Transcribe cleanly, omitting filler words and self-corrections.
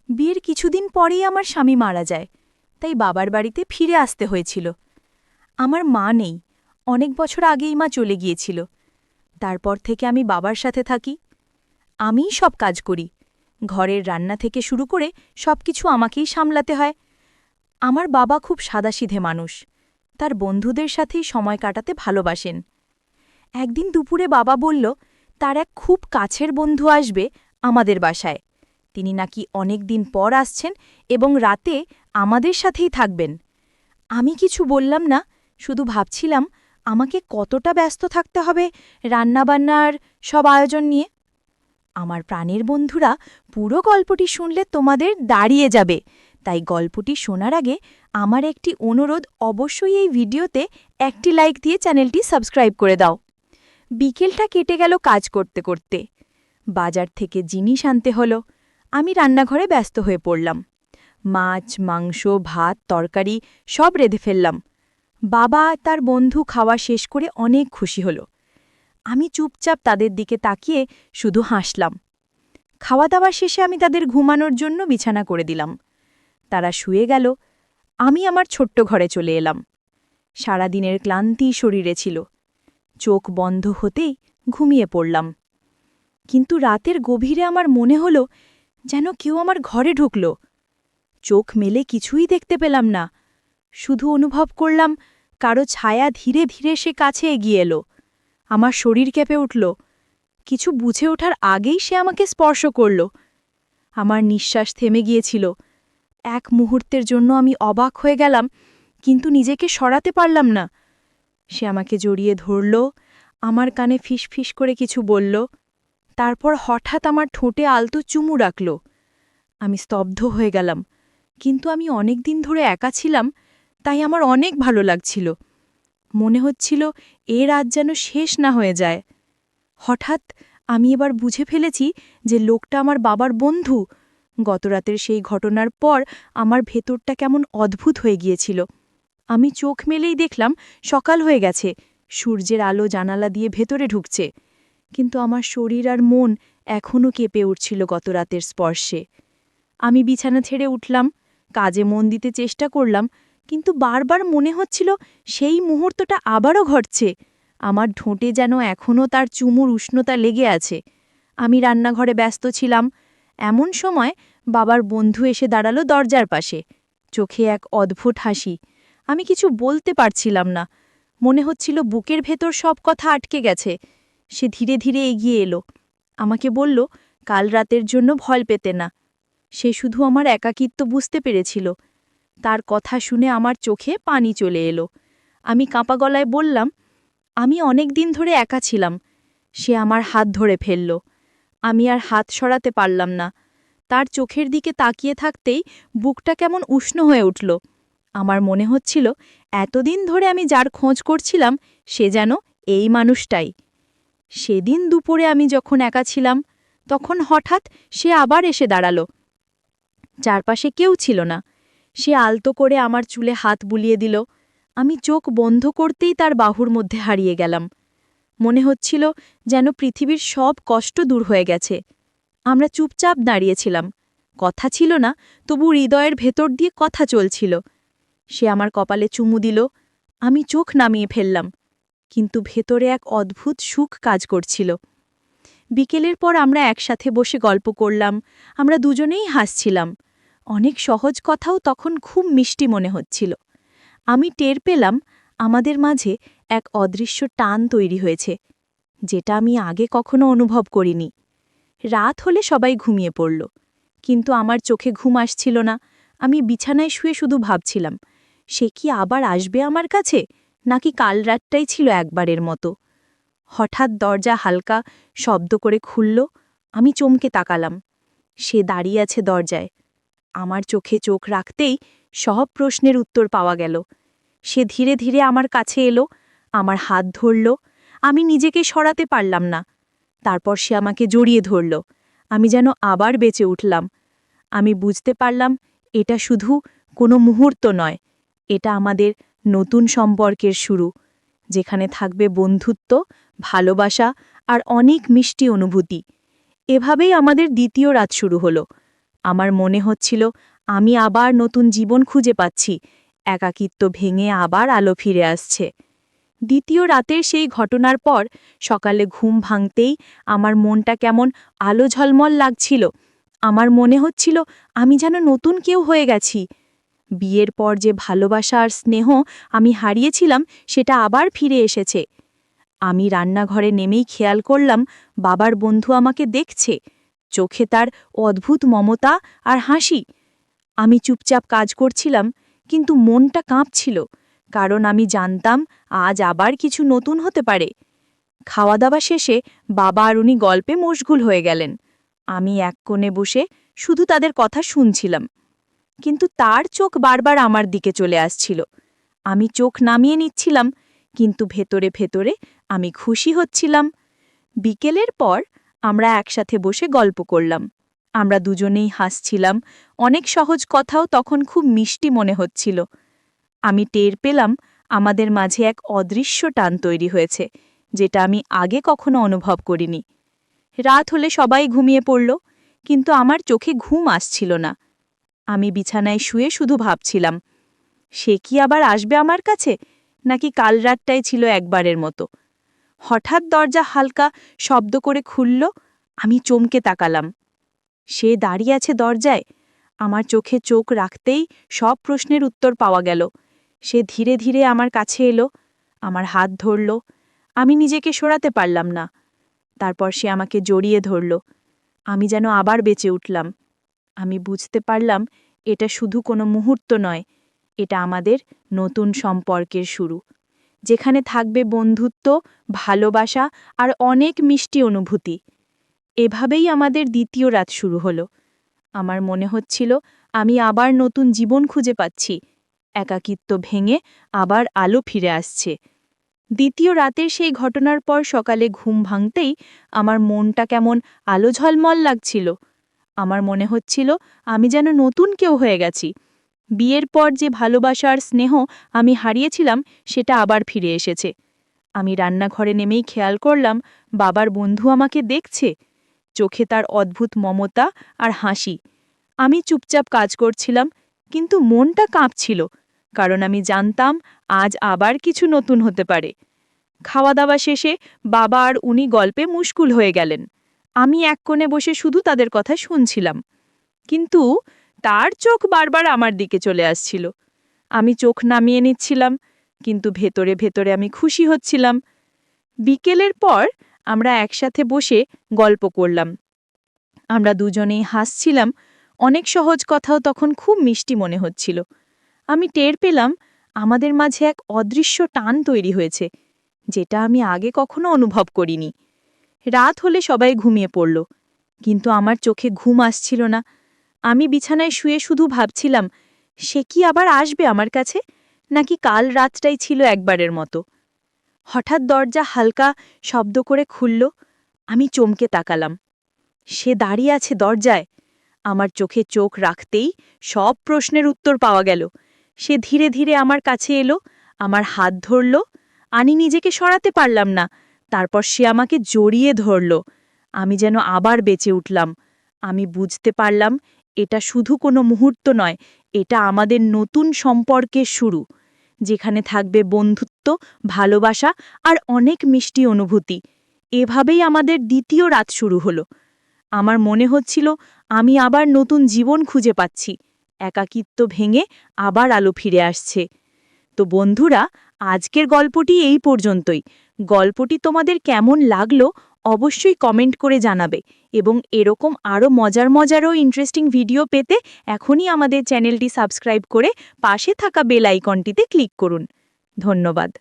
বিয়ের কিছুদিন পরেই আমার স্বামী মারা যায়, তাই বাবার বাড়িতে ফিরে আসতে হয়েছিল। আমার মা নেই, অনেক বছর আগেই মা চলে গিয়েছিল। তারপর থেকে আমি বাবার সাথে থাকি। আমিই সব কাজ করি, ঘরের রান্না থেকে শুরু করে সবকিছু আমাকেই সামলাতে হয়। আমার বাবা খুব সাদাসিধে মানুষ, তার বন্ধুদের সাথেই সময় কাটাতে ভালোবাসেন। একদিন দুপুরে বাবা বলল তার এক খুব কাছের বন্ধু আসবে আমাদের বাসায়। তিনি নাকি অনেক দিন পর আসছেন এবং রাতে আমাদের সাথেই থাকবেন। আমি কিছু বললাম না, শুধু ভাবছিলাম আমাকে কতটা ব্যস্ত থাকতে হবে রান্নাবান্নার সব আয়োজন নিয়ে। আমার প্রাণের বন্ধুরা, পুরো গল্পটি শুনলে তোমাদের দাঁড়িয়ে যাবে, তাই গল্পটি শোনার আগে আমার একটি অনুরোধ, অবশ্যই এই ভিডিওতে একটি লাইক দিয়ে চ্যানেলটি সাবস্ক্রাইব করে দাও। বিকেলটা কেটে গেল কাজ করতে করতে। বাজার থেকে জিনিস আনতে হলো। আমি রান্নাঘরে ব্যস্ত হয়ে পড়লাম। মাছ, মাংস, ভাত, তরকারি সব রেঁধে ফেললাম। বাবা তার বন্ধু খাওয়া শেষ করে অনেক খুশি হল। আমি চুপচাপ তাদের দিকে তাকিয়ে শুধু হাসলাম। খাওয়া দাওয়া শেষে আমি তাদের ঘুমানোর জন্য বিছানা করে দিলাম। তারা শুয়ে গেল। আমি আমার ছোট্ট ঘরে চলে এলাম। সারাদিনের ক্লান্তি শরীরে ছিল। চোখ বন্ধ হতেই ঘুমিয়ে পড়লাম। কিন্তু রাতের গভীরে আমার মনে হল যেন কেউ আমার ঘরে ঢুকল। চোখ মেলে কিছুই দেখতে পেলাম না, শুধু অনুভব করলাম কারো ছায়া ধীরে ধীরে সে কাছে এগিয়ে এলো। আমার শরীর কেঁপে উঠল। কিছু বুঝে ওঠার আগেই সে আমাকে স্পর্শ করল। আমার নিঃশ্বাস থেমে গিয়েছিল। এক মুহূর্তের জন্য আমি অবাক হয়ে গেলাম, কিন্তু নিজেকে সরাতে পারলাম না। সে আমাকে জড়িয়ে ধরল, আমার কানে ফিসফিস করে কিছু বলল, তারপর হঠাৎ আমার ঠোঁটে আলতো চুমু রাখল। আমি স্তব্ধ হয়ে গেলাম, কিন্তু আমি অনেক দিন ধরে একা ছিলাম, তাই আমার অনেক ভালো লাগছিল। মনে হচ্ছিল এ রাত যেন শেষ না হয়ে যায়। হঠাৎ আমি এবার বুঝে ফেলেছি যে লোকটা আমার বাবার বন্ধু। গতরাতের সেই ঘটনার পর আমার ভেতরটা কেমন অদ্ভুত হয়ে গিয়েছিল। আমি চোখ মেলেই দেখলাম সকাল হয়ে গেছে, সূর্যের আলো জানালা দিয়ে ভেতরে ঢুকছে। কিন্তু আমার শরীর আর মন এখনও কেঁপে উঠছিল গতরাতের স্পর্শে। আমি বিছানা ছেড়ে উঠলাম, কাজে মন দিতে চেষ্টা করলাম, কিন্তু বারবার মনে হচ্ছিল সেই মুহূর্তটা আবারও ঘটছে। আমার ঠোঁটে যেন এখনও তার চুমুর উষ্ণতা লেগে আছে। আমি রান্নাঘরে ব্যস্ত ছিলাম। এমন সময় বাবার বন্ধু এসে দাঁড়ালো দরজার পাশে, চোখে এক অদ্ভুত হাসি। আমি কিছু বলতে পারছিলাম না, মনে হচ্ছিল বুকের ভেতর সব কথা আটকে গেছে। সে ধীরে ধীরে এগিয়ে এলো, আমাকে বলল কাল রাতের জন্য ভয় পেতে না। সে শুধু আমার একাকিত্ব বুঝতে পেরেছিল। তার কথা শুনে আমার চোখে পানি চলে এলো। আমি কাঁপা গলায় বললাম, আমি অনেক দিন ধরে একা ছিলাম। সে আমার হাত ধরে ফেলল। আমি আর হাত সরাতে পারলাম না। তার চোখের দিকে তাকিয়ে থাকতেই বুকটা কেমন উষ্ণ হয়ে উঠল। আমার মনে হচ্ছিল এতদিন ধরে আমি যার খোঁজ করছিলাম সে যেন এই মানুষটাই। সেদিন দুপুরে আমি যখন একা ছিলাম, তখন হঠাৎ সে আবার এসে দাঁড়ালো। চারপাশে কেউ ছিল না। সে আলতো করে আমার চুলে হাত বুলিয়ে দিল। আমি চোখ বন্ধ করতেই তার বাহুর মধ্যে হারিয়ে গেলাম। মনে হচ্ছিল যেন পৃথিবীর সব কষ্ট দূর হয়ে গেছে। আমরা চুপচাপ দাঁড়িয়েছিলাম, কথা ছিল না, তবু হৃদয়ের ভেতর দিয়ে কথা চলছিল। সে আমার কপালে চুমু দিল। আমি চোখ নামিয়ে ফেললাম, কিন্তু ভেতরে এক অদ্ভুত সুখ কাজ করছিল। বিকেলের পর আমরা একসাথে বসে গল্প করলাম। আমরা দুজনেই হাসছিলাম। অনেক সহজ কথাও তখন খুব মিষ্টি মনে হচ্ছিল। আমি টের পেলাম আমাদের মাঝে এক অদৃশ্য টান তৈরি হয়েছে, যেটা আমি আগে কখনো অনুভব করিনি। রাত হলে সবাই ঘুমিয়ে পড়ল, কিন্তু আমার চোখে ঘুম আসছিল না। আমি বিছানায় শুয়ে শুধু ভাবছিলাম, সে কি আবার আসবে আমার কাছে, নাকি কাল রাতটাই ছিল একবারের মতো। হঠাৎ দরজা হালকা শব্দ করে খুলল। আমি চমকে তাকালাম। সে দাঁড়িয়ে আছে দরজায়। আমার চোখে চোখ রাখতেই সব প্রশ্নের উত্তর পাওয়া গেল। সে ধীরে ধীরে আমার কাছে এলো, আমার হাত ধরল। আমি নিজেকে সরাতে পারলাম না। তারপর সে আমাকে জড়িয়ে ধরল। আমি যেন আবার বেঁচে উঠলাম। আমি বুঝতে পারলাম এটা শুধু কোনো মুহূর্ত নয়, এটা আমাদের নতুন সম্পর্কের শুরু, যেখানে থাকবে বন্ধুত্ব, ভালোবাসা আর অনেক মিষ্টি অনুভূতি। এভাবেই আমাদের দ্বিতীয় রাত শুরু হলো। আমার মনে হচ্ছিল আমি আবার নতুন জীবন খুঁজে পাচ্ছি, একাকিত্ব ভেঙে আবার আলো ফিরে আসছে। দ্বিতীয় রাতের সেই ঘটনার পর সকালে ঘুম ভাঙতেই আমার মনটা কেমন আলো ঝলমল লাগছিল। আমার মনে হচ্ছিল আমি যেন নতুন কেউ হয়ে গেছি। বিয়ের পর যে ভালোবাসা আর স্নেহ আমি হারিয়েছিলাম সেটা আবার ফিরে এসেছে। আমি রান্নাঘরে নেমেই খেয়াল করলাম বাবার বন্ধু আমাকে দেখছে, চোখে তার অদ্ভুত মমতা আর হাসি। আমি চুপচাপ কাজ করছিলাম, কিন্তু মনটা কাঁপছিল, কারণ আমি জানতাম আজ আবার কিছু নতুন হতে পারে। খাওয়া দাওয়া শেষে বাবা আর উনি গল্পে মশগুল হয়ে গেলেন। আমি এক কোণে বসে শুধু তাদের কথা শুনছিলাম, কিন্তু তার চোখ বারবার আমার দিকে চলে আসছিল। আমি চোখ নামিয়ে নিচ্ছিলাম, কিন্তু ভেতরে ভেতরে আমি খুশি হচ্ছিলাম। বিকেলের পর আমরা একসাথে বসে গল্প করলাম। আমরা দুজনেই হাসছিলাম, অনেক সহজ কথাও তখন খুব মিষ্টি মনে হচ্ছিল। আমি টের পেলাম আমাদের মাঝে এক অদৃশ্য টান তৈরি হয়েছে, যেটা আমি আগে কখনো অনুভব করিনি। রাত হলে সবাই ঘুমিয়ে পড়ল, কিন্তু আমার চোখে ঘুম আসছিল না। আমি বিছানায় শুয়ে শুধু ভাবছিলাম, সে কি আবার আসবে আমার কাছে, নাকি কাল রাতটাই ছিল একবারের মতো। হঠাৎ দরজা হালকা শব্দ করে খুলল। আমি চমকে তাকালাম। সে দাঁড়িয়ে আছে দরজায়। আমার চোখে চোখ রাখতেই সব প্রশ্নের উত্তর পাওয়া গেল। সে ধীরে ধীরে আমার কাছে এলো, আমার হাত ধরল। আমি নিজেকে সরাতে পারলাম না। তারপর সে আমাকে জড়িয়ে ধরল। আমি যেন আবার বেঁচে উঠলাম। আমি বুঝতে পারলাম এটা শুধু কোনো মুহূর্ত নয়, এটা আমাদের নতুন সম্পর্কের শুরু, যেখানে থাকবে বন্ধুত্ব, ভালোবাসা আর অনেক মিষ্টি অনুভূতি। এভাবেই আমাদের দ্বিতীয় রাত শুরু হলো। আমার মনে হচ্ছিল আমি আবার নতুন জীবন খুঁজে পাচ্ছি, একাকিত্ব ভেঙে আবার আলো ফিরে আসছে। দ্বিতীয় রাতের সেই ঘটনার পর সকালে ঘুম ভাঙতেই আমার মনটা কেমন আলো ঝলমল লাগছিল। আমার মনে হচ্ছিল আমি যেন নতুন কেউ হয়ে গেছি। বিয়ের পর যে ভালোবাসা আর স্নেহ আমি হারিয়েছিলাম সেটা আবার ফিরে এসেছে। আমি রান্নাঘরে নেমেই খেয়াল করলাম বাবার বন্ধু আমাকে দেখছে, চোখে তার অদ্ভুত মমতা আর হাসি। আমি চুপচাপ কাজ করছিলাম, কিন্তু মনটা কাঁপছিল, কারণ আমি জানতাম আজ আবার কিছু নতুন হতে পারে। খাওয়া দাওয়া শেষে বাবা আর উনি গল্পে মুশকুল হয়ে গেলেন। আমি এক কোণে বসে শুধু তাদের কথা শুনছিলাম, কিন্তু তার চোখ বারবার আমার দিকে চলে আসছিল। আমি চোখ নামিয়ে নিচ্ছিলাম, কিন্তু ভেতরে ভেতরে আমি খুশি হচ্ছিলাম। বিকেলের পর আমরা একসাথে বসে গল্প করলাম। আমরা দুজনেই হাসছিলাম, অনেক সহজ কথাও তখন খুব মিষ্টি মনে হচ্ছিল। আমি টের পেলাম আমাদের মাঝে এক অদৃশ্য টান তৈরি হয়েছে, যেটা আমি আগে কখনো অনুভব করিনি। রাত হলে সবাই ঘুমিয়ে পড়ল, কিন্তু আমার চোখে ঘুম আসছিল না। আমি বিছানায় শুয়ে শুধু ভাবছিলাম, সে কি আবার আসবে আমার কাছে, নাকি কাল রাতটাই ছিল একবারের মতো। হঠাৎ দরজা হালকা শব্দ করে খুলল। আমি চমকে তাকালাম। সে দাঁড়িয়ে আছে দরজায়। আমার চোখে চোখ রাখতেই সব প্রশ্নের উত্তর পাওয়া গেল। সে ধীরে ধীরে আমার কাছে এলো, আমার হাত ধরল। আমি নিজেকে সরাতে পারলাম না। তারপর সে আমাকে জড়িয়ে ধরল। আমি যেন আবার বেঁচে উঠলাম। আমি বুঝতে পারলাম এটা শুধু কোনো মুহূর্ত নয়, এটা আমাদের নতুন সম্পর্কের শুরু, যেখানে থাকবে বন্ধুত্ব, ভালোবাসা আর অনেক মিষ্টি অনুভূতি। এভাবেই আমাদের দ্বিতীয় রাত শুরু হলো। আমার মনে হচ্ছিল আমি আবার নতুন জীবন খুঁজে পাচ্ছি, একাকিত্ব ভেঙে আবার আলো ফিরে আসছে। তো বন্ধুরা, আজকের গল্পটি এই পর্যন্তই। গল্পটি তোমাদের কেমন লাগলো অবশ্যই কমেন্ট করে জানাবে, এবং এরকম আরও মজার ও ইন্টারেস্টিং ভিডিও পেতে এখনই আমাদের চ্যানেলটি সাবস্ক্রাইব করে পাশে থাকা বেল আইকনটিতে ক্লিক করুন। ধন্যবাদ।